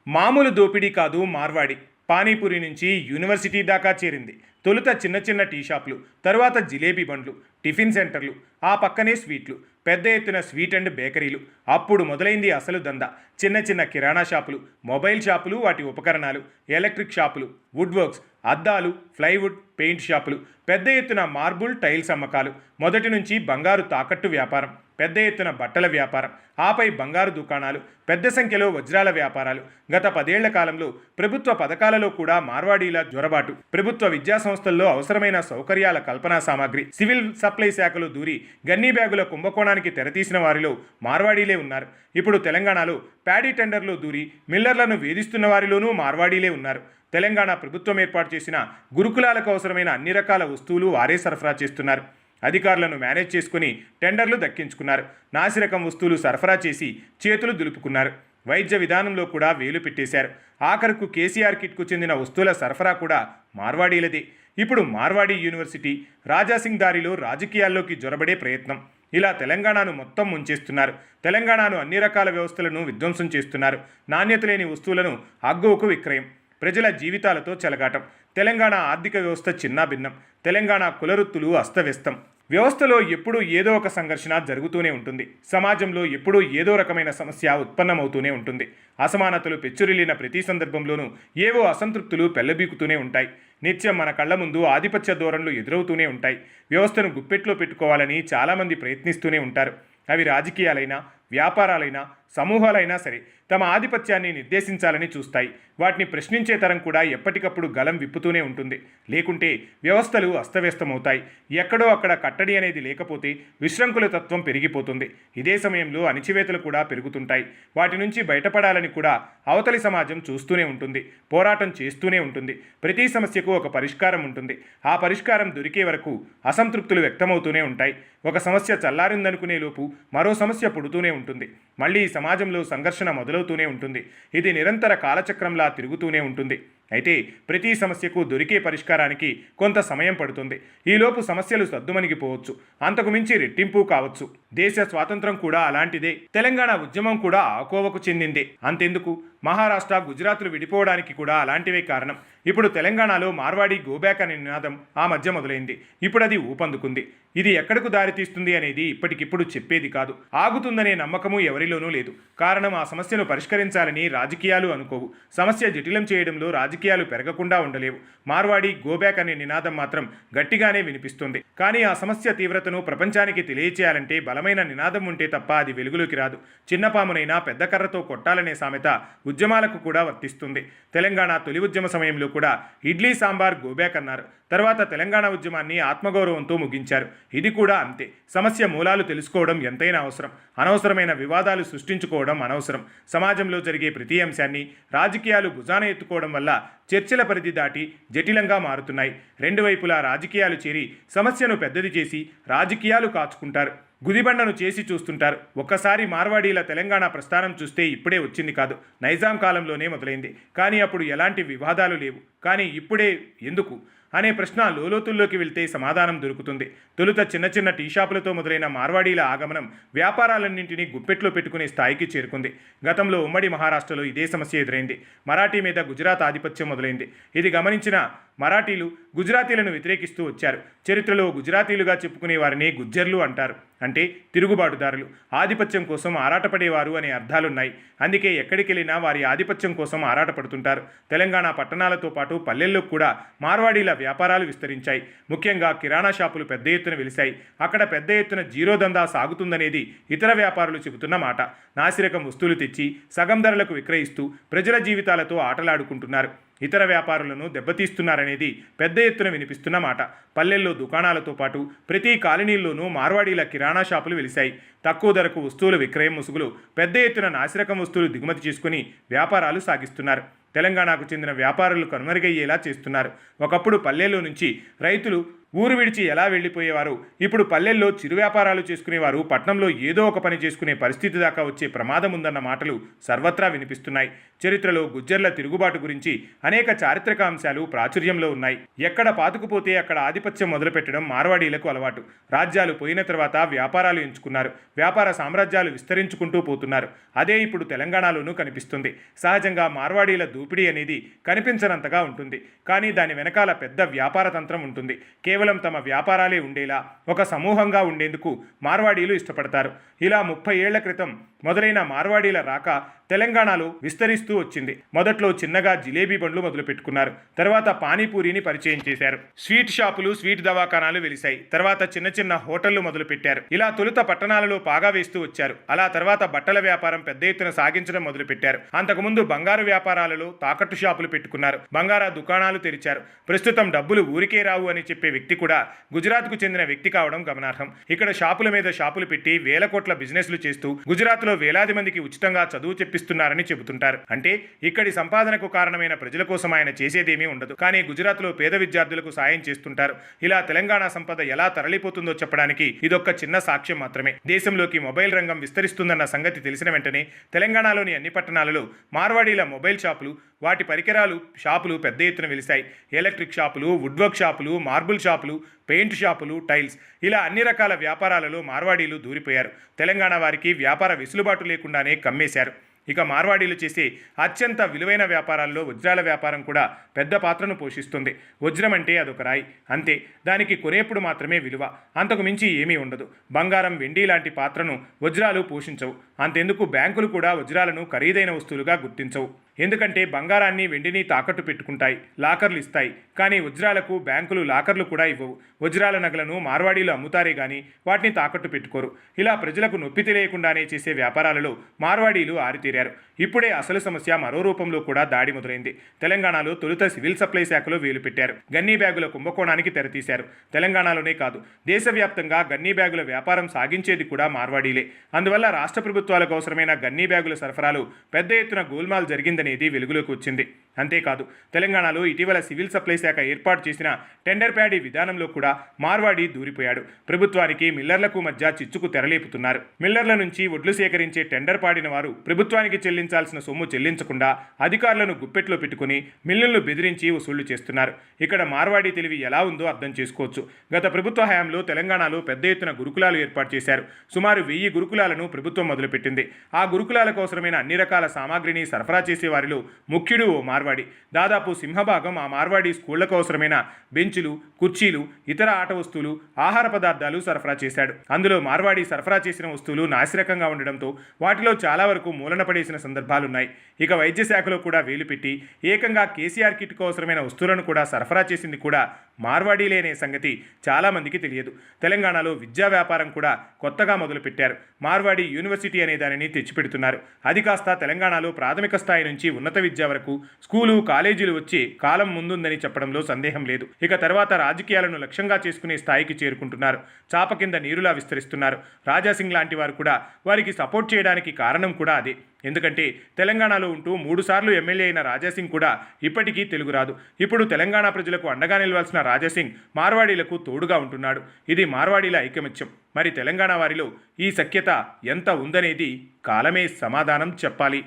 మామూలు దోపిడీ కాదు మార్వాడి. పానీపూరి నుంచి యూనివర్సిటీ దాకా చేరింది. తొలుత చిన్న చిన్న టీ షాపులు, తరువాత జిలేబీ బండ్లు, టిఫిన్ సెంటర్లు, ఆ పక్కనే స్వీట్లు, పెద్ద ఎత్తున స్వీట్ అండ్ బేకరీలు. అప్పుడు మొదలైంది అసలు దందా. చిన్న చిన్న కిరాణా షాపులు, మొబైల్ షాపులు, వాటి ఉపకరణాలు, ఎలక్ట్రిక్ షాపులు, వుడ్ వర్క్స్, అద్దాలు, ప్లైవుడ్, పెయింట్ షాపులు, పెద్ద ఎత్తున మార్బుల్ టైల్స్ అమ్మకాలు. మొదటి నుంచి బంగారు తాకట్టు వ్యాపారం, పెద్ద ఎత్తున బట్టల వ్యాపారం, ఆపై బంగారు దుకాణాలు, పెద్ద సంఖ్యలో వజ్రాల వ్యాపారాలు. గత 10 ఏళ్ల కాలంలో ప్రభుత్వ పథకాలలో కూడా మార్వాడీల జొరబాటు. ప్రభుత్వ విద్యా సంస్థల్లో అవసరమైన సౌకర్యాల కల్పనా సామాగ్రి, సివిల్ సప్లై శాఖలో దూరి గన్నీ బ్యాగుల కుంభకోణానికి తెరతీసిన వారిలో మార్వాడీలే ఉన్నారు. ఇప్పుడు తెలంగాణలో ప్యాడీ టెండర్లో దూరి మిల్లర్లను వేధిస్తున్న వారిలోనూ మార్వాడీలే ఉన్నారు. తెలంగాణ ప్రభుత్వం ఏర్పాటు చేసిన గురుకులాలకు అవసరమైన అన్ని రకాల వస్తువులు వారే సరఫరా చేస్తున్నారు. అధికారులను మేనేజ్ చేసుకుని టెండర్లు దక్కించుకున్నారు. నాసిరకం వస్తువులు సరఫరా చేసి చేతులు దులుపుకున్నారు. వైద్య విధానంలో కూడా వేలు పెట్టేశారు. ఆఖరుకు కేసీఆర్ కిట్కు చెందిన వస్తువుల సరఫరా కూడా మార్వాడీలదే. ఇప్పుడు మార్వాడీ యూనివర్సిటీ రాజాసింగ్ దారిలో రాజకీయాల్లోకి జొరబడే ప్రయత్నం. ఇలా తెలంగాణను మొత్తం ముంచేస్తున్నారు. తెలంగాణను అన్ని రకాల వ్యవస్థలను విధ్వంసం చేస్తున్నారు. నాణ్యత లేని వస్తువులను అగ్గోకు విక్రయం, ప్రజల జీవితాలతో చెలగాటం. తెలంగాణ ఆర్థిక వ్యవస్థ చిన్నాభిన్నం. తెలంగాణ కులవృత్తులు అస్తవ్యస్తం. వ్యవస్థలో ఎప్పుడూ ఏదో ఒక సంఘర్షణ జరుగుతూనే ఉంటుంది. సమాజంలో ఎప్పుడూ ఏదో రకమైన సమస్య ఉత్పన్నమవుతూనే ఉంటుంది. అసమానతలు పెచ్చురిల్లిన ప్రతి సందర్భంలోనూ ఏవో అసంతృప్తులు పెళ్లబీకుతూనే ఉంటాయి. నిత్యం మన కళ్ల ముందు ఆధిపత్య ధోరణులు ఎదురవుతూనే ఉంటాయి. వ్యవస్థను గుప్పెట్లో పెట్టుకోవాలని చాలామంది ప్రయత్నిస్తూనే ఉంటారు. అవి రాజకీయాలైనా, వ్యాపారాలైనా, సమూహాలైనా సరే తమ ఆధిపత్యాన్ని నిర్దేశించాలని చూస్తాయి. వాటిని ప్రశ్నించే తరం కూడా ఎప్పటికప్పుడు గలం విప్పుతూనే ఉంటుంది. లేకుంటే వ్యవస్థలు అస్తవ్యస్తమవుతాయి. ఎక్కడో అక్కడ కట్టడి అనేది లేకపోతే విశృంఖల తత్వం పెరిగిపోతుంది. ఇదే సమయంలో అణిచివేతలు కూడా పెరుగుతుంటాయి. వాటి నుంచి బయటపడాలని కూడా అవతలి సమాజం చూస్తూనే ఉంటుంది. పోరాటం చేస్తూనే ఉంటుంది. ప్రతి సమస్యకు ఒక పరిష్కారం ఉంటుంది. ఆ పరిష్కారం దొరికే వరకు అసంతృప్తులు వ్యక్తమవుతూనే ఉంటాయి. ఒక సమస్య చల్లారిందనుకునే లోపు మరో సమస్య పుడుతూనే ఉంటుంది. మళ్ళీ సమాజంలో సంఘర్షణ మొదలవుతూనే ఉంటుంది. ఇది నిరంతర కాలచక్రంలా తిరుగుతూనే ఉంటుంది. అయితే ప్రతి సమస్యకు దొరికే పరిష్కారానికి కొంత సమయం పడుతుంది. ఈలోపు సమస్యలు సద్దుమణిగిపోవచ్చు, అంతకు మించి రెట్టింపు కావచ్చు. దేశ స్వాతంత్రం కూడా అలాంటిదే. తెలంగాణ ఉద్యమం కూడా ఆ కోవకు చెందిందే. అంతెందుకు, మహారాష్ట్ర, గుజరాత్లు విడిపోవడానికి కూడా అలాంటివే కారణం. ఇప్పుడు తెలంగాణలో మార్వాడి గోబ్యాక్ అనే నినాదం ఆ మధ్య మొదలైంది. ఇప్పుడు అది ఊపందుకుంది. ఇది ఎక్కడకు దారితీస్తుంది అనేది ఇప్పటికిప్పుడు చెప్పేది కాదు. ఆగుతుందనే నమ్మకము ఎవరిలోనూ లేదు. కారణం, ఆ సమస్యను పరిష్కరించాలని రాజకీయాలు అనుకోవు. సమస్య జటిలం చేయడంలో రాజకీయాలు పెరగకుండా ఉండలేవు. మార్వాడి గోబ్యాక్ అనే నినాదం మాత్రం గట్టిగానే వినిపిస్తుంది. కానీ ఆ సమస్య తీవ్రతను ప్రపంచానికి తెలియచేయాలంటే బలమైన నినాదం ఉంటే తప్ప అది వెలుగులోకి రాదు. చిన్నపామునైనా పెద్ద కర్రతో కొట్టాలనే సామెత ఉద్యమాలకు కూడా వర్తిస్తుంది. తెలంగాణ తొలి ఉద్యమ సమయంలో కూడా ఇడ్లీ సాంబార్ గోబ్యాక్ అన్నారు. తర్వాత తెలంగాణ ఉద్యమాన్ని ఆత్మగౌరవంతో ముగించారు. ఇది కూడా అంతే. సమస్య మూలాలు తెలుసుకోవడం ఎంతైనా అవసరం. అనవసరమైన వివాదాలు సృష్టించుకోవడం అనవసరం. సమాజంలో జరిగే ప్రతి అంశాన్ని రాజకీయాలు భుజాన ఎత్తుకోవడం వల్ల చర్చల పరిధి దాటి జటిలంగా మారుతున్నాయి. రెండు వైపులా రాజకీయాలు చేరి సమస్యను పెద్దది చేసి రాజకీయాలు కాచుకుంటారు. గుదిబండను చేసి చూస్తుంటారు. ఒక్కసారి మార్వాడీల తెలంగాణ ప్రస్థానం చూస్తే ఇప్పుడే వచ్చింది కాదు, నైజాం కాలంలోనే మొదలైంది. కానీ అప్పుడు ఎలాంటి వివాదాలు లేవు. కానీ ఇప్పుడే ఎందుకు అనే ప్రశ్న లోలోతుల్లోకి వెళ్తే సమాధానం దొరుకుతుంది. తొలుత చిన్న చిన్న టీ షాపులతో మొదలైన మార్వాడీల ఆగమనం వ్యాపారాలన్నింటినీ గుప్పెట్లో పెట్టుకునే స్థాయికి చేరుకుంది. గతంలో ఉమ్మడి మహారాష్ట్రలో ఇదే సమస్య ఎదురైంది. మరాఠీ మీద గుజరాత్ ఆధిపత్యం మొదలైంది. ఇది గమనించిన మరాఠీలు గుజరాతీలను వ్యతిరేకిస్తూ వచ్చారు. చరిత్రలో గుజరాతీలుగా చెప్పుకునే వారిని గుజ్జర్లు అంటారు. అంటే తిరుగుబాటుదారులు, ఆధిపత్యం కోసం ఆరాటపడేవారు అనే అర్థాలున్నాయి. అందుకే ఎక్కడికెళ్ళినా వారి ఆధిపత్యం కోసం ఆరాటపడుతుంటారు. తెలంగాణ పట్టణాలతో పాటు పల్లెల్లో కూడా మార్వాడీల వ్యాపారాలు విస్తరించాయి. ముఖ్యంగా కిరాణా షాపులు పెద్ద ఎత్తున వెలిశాయి. అక్కడ పెద్ద ఎత్తున జీరో దందా సాగుతుందనేది ఇతర వ్యాపారులు చెబుతున్న మాట. నాసిరకం వస్తువులు తెచ్చి సగం ధరలకు విక్రయిస్తూ ప్రజల జీవితాలతో ఆటలాడుకుంటున్నారు. ఇతర వ్యాపారులను దెబ్బతీస్తున్నారనేది పెద్ద ఎత్తున వినిపిస్తున్న మాట. పల్లెల్లో దుకాణాలతో పాటు ప్రతి కాలనీల్లోనూ మార్వాడీల కిరాణా షాపులు వెలిశాయి. తక్కువ ధరకు వస్తువుల విక్రయం ముసుగులు పెద్ద ఎత్తున నాసిరకం వస్తువులు దిగుమతి చేసుకుని వ్యాపారాలు సాగిస్తున్నారు. తెలంగాణకు చెందిన వ్యాపారులు కనుమరుగయ్యేలా చేస్తున్నారు. ఒకప్పుడు పల్లెల్లో నుంచి రైతులు ఊరు విడిచి ఎలా వెళ్ళిపోయేవారు ఇప్పుడు పల్లెల్లో చిరు వ్యాపారాలు చేసుకునేవారు పట్నంలో ఏదో ఒక పని చేసుకునే పరిస్థితి దాకా వచ్చే ప్రమాదం ఉందన్న మాటలు సర్వత్రా వినిపిస్తున్నాయి. చరిత్రలో గుజ్జర్ల తిరుగుబాటు గురించి అనేక చారిత్రక అంశాలు ప్రాచుర్యంలో ఉన్నాయి. ఎక్కడ పాతుకుపోతే అక్కడ ఆధిపత్యం మొదలుపెట్టడం మార్వాడీలకు అలవాటు. రాజ్యాలు పోయిన తర్వాత వ్యాపారాలు ఎంచుకున్నారు. వ్యాపార సామ్రాజ్యాలు విస్తరించుకుంటూ పోతున్నారు. అదే ఇప్పుడు తెలంగాణలోనూ కనిపిస్తుంది. సహజంగా మార్వాడీల దోపిడీ అనేది కనిపించనంతగా ఉంటుంది. కానీ దాని వెనకాల పెద్ద వ్యాపార తంత్రం ఉంటుంది. కేవలం తమ వ్యాపారాలే ఉండేలా ఒక సమూహంగా ఉండేందుకు మార్వాడీలు ఇష్టపడతారు. ఇలా 30 ఏళ్ల క్రితం మొదలైన మార్వాడీల రాక తెలంగాణలో విస్తరిస్తూ వచ్చింది. మొదట్లో చిన్నగా జిలేబీ బండ్లు మొదలు పెట్టుకున్నారు. తర్వాత పానీపూరిని పరిచయం చేశారు. స్వీట్ షాపులు, స్వీట్ దవాఖానాలు వెలిశాయి. తర్వాత చిన్న చిన్న హోటళ్లు మొదలు పెట్టారు. ఇలా తొలుత పట్టణాలలో పాగా వేస్తూ వచ్చారు. అలా తర్వాత బట్టల వ్యాపారం పెద్ద ఎత్తున సాగించడం మొదలు పెట్టారు. అంతకుముందు బంగారు వ్యాపారాలలో తాకట్టు షాపులు పెట్టుకున్నారు. బంగారా దుకాణాలు తెరిచారు. ప్రస్తుతం డబ్బులు ఊరికే రావు అని చెప్పే వ్యక్తి కూడా గుజరాత్కు చెందిన వ్యక్తి కావడం గమనార్హం. ఇక్కడ షాపుల మీద షాపులు పెట్టి వేల కోట్ల బిజినెస్లు చేస్తూ గుజరాత్లో వేలాది మందికి ఉచితంగా చదువు చెప్పిస్తున్నారని చెబుతుంటారు. అంటే ఇక్కడి సంపాదనకు కారణమైన ప్రజల కోసం ఆయన చేసేదేమీ ఉండదు. కానీ గుజరాత్లో పేద విద్యార్థులకు సాయం చేస్తుంటారు. ఇలా తెలంగాణ సంపద ఎలా తరలిపోతుందో చెప్పడానికి ఇదొక్క చిన్న సాక్ష్యం మాత్రమే. దేశంలోకి మొబైల్ రంగం విస్తరిస్తుందన్న సంగతి తెలిసిన వెంటనే తెలంగాణలోని అన్ని పట్టణాలలో మార్వాడీల మొబైల్ షాపులు, వాటి పరికరాలు షాపులు పెద్ద ఎత్తున వెలిశాయి. ఎలక్ట్రిక్ షాపులు, వుడ్వర్క్ షాపులు, మార్బుల్ షాపులు, పెయింట్ షాపులు, టైల్స్, ఇలా అన్ని రకాల వ్యాపారాలలో మార్వాడీలు దూరిపోయారు. తెలంగాణ వారికి వ్యాపార వెసులుబాటు లేకుండానే కమ్మేశారు. ఇక మార్వాడీలు చేసే అత్యంత విలువైన వ్యాపారాల్లో వజ్రాల వ్యాపారం కూడా పెద్ద పాత్రను పోషిస్తుంది. వజ్రం అంటే అదొక రాయి అంతే. దానికి కొనేప్పుడు మాత్రమే విలువ, అంతకు మించి ఏమీ ఉండదు. బంగారం, వెండి లాంటి పాత్రను వజ్రాలు పోషించవు. అంతెందుకు బ్యాంకులు కూడా వజ్రాలను ఖరీదైన వస్తువులుగా గుర్తించవు. ఎందుకంటే బంగారాన్ని, వెండిని తాకట్టు పెట్టుకుంటాయి, లాకర్లు ఇస్తాయి. కానీ వజ్రాలకు బ్యాంకులు లాకర్లు కూడా ఇవ్వవు. వజ్రాల నగలను మార్వాడీలు అమ్ముతారే గాని వాటిని తాకట్టు పెట్టుకోరు. ఇలా ప్రజలకు నొప్పి తెలియకుండానే చేసే వ్యాపారాలలో మార్వాడీలు ఆరితేరారు. ఇప్పుడే అసలు సమస్య మరో రూపంలో కూడా దాడి మొదలైంది. తెలంగాణలో తొలుత సివిల్ సప్లై శాఖలో వేలు పెట్టారు. గన్నీ బ్యాగుల కుంభకోణానికి తెరతీశారు. తెలంగాణలోనే కాదు, దేశవ్యాప్తంగా గన్నీ బ్యాగుల వ్యాపారం సాగించేది కూడా మార్వాడీలే. అందువల్ల రాష్ట్ర ప్రభుత్వాలకు అవసరమైన గన్నీ బ్యాగుల సరఫరాలు పెద్ద ఎత్తున గోల్మాల్ జరిగిందనేది వెలుగులోకి వచ్చింది. అంతేకాదు, తెలంగాణలో ఇటీవల సివిల్ సప్లై శాఖ ఏర్పాటు చేసిన టెండర్ ప్యాడీ విధానంలో కూడా మార్వాడి దూరిపోయాడు. ప్రభుత్వానికి మిల్లర్లకు మధ్య చిచ్చుకు తెరలేపుతున్నారు. మిల్లర్ల నుంచి వడ్లు సేకరించే టెండర్ పాడిన వారు ప్రభుత్వానికి చెల్లించాల్సిన సొమ్ము చెల్లించకుండా అధికారులను గుప్పెట్లో పెట్టుకుని మిల్లులను బెదిరించి వసూళ్లు చేస్తున్నారు. ఇక్కడ మార్వాడి తెలివి ఎలా ఉందో అర్థం చేసుకోవచ్చు. గత ప్రభుత్వ హయాంలో తెలంగాణలో పెద్ద ఎత్తున గురుకులాలు ఏర్పాటు చేశారు. సుమారు 1000 గురుకులాలను ప్రభుత్వం మొదలుపెట్టింది. ఆ గురుకులాలకు అవసరమైన అన్ని రకాల సామాగ్రిని సరఫరా చేసే వారిలో ముఖ్యుడు ఓ మార్వాడి. దాదాపు సింహభాగం ఆ మార్వాడి స్కూళ్లకు అవసరమైన బెంచులు, కుర్చీలు, ఇతర ఆట వస్తువులు, ఆహార పదార్థాలు సరఫరా చేశాడు. అందులో మార్వాడి సరఫరా చేసిన వస్తువులు నాసిరకంగా ఉండడంతో వాటిలో చాలా వరకు మూలన పడేసిన సందర్భాలున్నాయి. ఇక వైద్య శాఖలో కూడా వేలు పెట్టి ఏకంగా కేసీఆర్ కిట్కు అవసరమైన వస్తువులను కూడా సరఫరా చేసింది కూడా మార్వాడీలే అనే సంగతి చాలామందికి తెలియదు. తెలంగాణలో విద్యా వ్యాపారం కూడా కొత్తగా మొదలుపెట్టారు. మార్వాడి యూనివర్సిటీ అనే దానిని తెచ్చిపెడుతున్నారు. అది కాస్త తెలంగాణలో ప్రాథమిక స్థాయి నుంచి ఉన్నత విద్య వరకు స్కూలు, కాలేజీలు వచ్చే కాలం ముందుందని చెప్పడంలో సందేహం లేదు. ఇక తర్వాత రాజకీయాలను లక్ష్యంగా చేసుకునే స్థాయికి చేరుకుంటున్నారు. చాప కింద నీరులా విస్తరిస్తున్నారు. రాజాసింగ్ లాంటి వారు కూడా వారికి సపోర్ట్ చేయడానికి కారణం కూడా అదే. ఎందుకంటే తెలంగాణలో ఉంటూ 3 సార్లు ఎమ్మెల్యే అయిన రాజాసింగ్ కూడా ఇప్పటికీ తెలుగు రాదు. ఇప్పుడు తెలంగాణ ప్రజలకు అండగా నిలవాల్సిన రాజాసింగ్ మార్వాడీలకు తోడుగా ఉంటున్నాడు. ఇది మార్వాడీల ఐకమత్యం. మరి తెలంగాణ వారిలో ఈ సఖ్యత ఎంత ఉందనేది కాలమే సమాధానం చెప్పాలి.